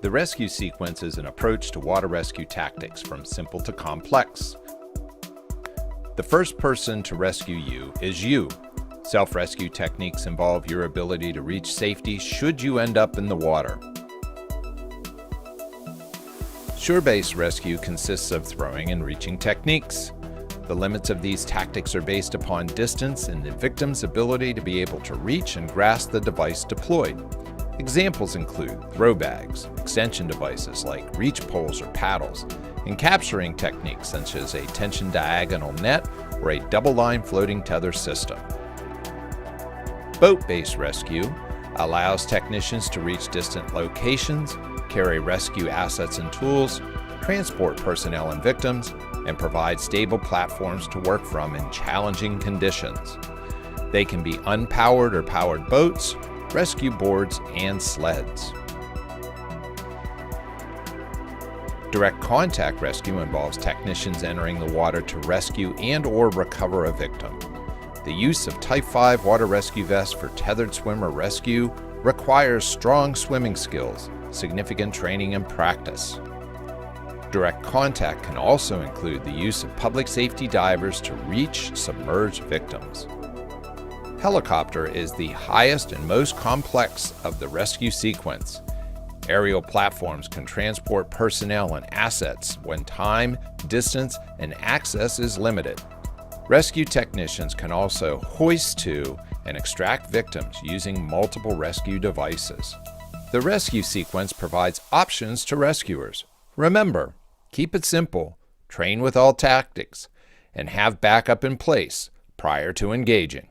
The rescue sequence is an approach to water rescue tactics from simple to complex. The first person to rescue you is you. Self-rescue techniques involve your ability to reach safety should you end up in the water. Shore-based rescue consists of throwing and reaching techniques. The limits of these tactics are based upon distance and the victim's ability to be able to reach and grasp the device deployed. Examples include throw bags, extension devices like reach poles or paddles, and capturing techniques such as a tension diagonal net or a double-line floating tether system. Boat-based rescue allows technicians to reach distant locations, carry rescue assets and tools, transport personnel and victims, and provide stable platforms to work from in challenging conditions. They can be unpowered or powered boats, rescue boards, and sleds. Direct contact rescue involves technicians entering the water to rescue and/or recover a victim. The use of Type 5 water rescue vests for tethered swimmer rescue requires strong swimming skills, significant training, and practice. Direct contact can also include the use of public safety divers to reach submerged victims. Helicopter is the highest and most complex of the rescue sequence. Aerial platforms can transport personnel and assets when time, distance, and access is limited. Rescue technicians can also hoist to and extract victims using multiple rescue devices. The rescue sequence provides options to rescuers. Remember, keep it simple, train with all tactics, and have backup in place prior to engaging.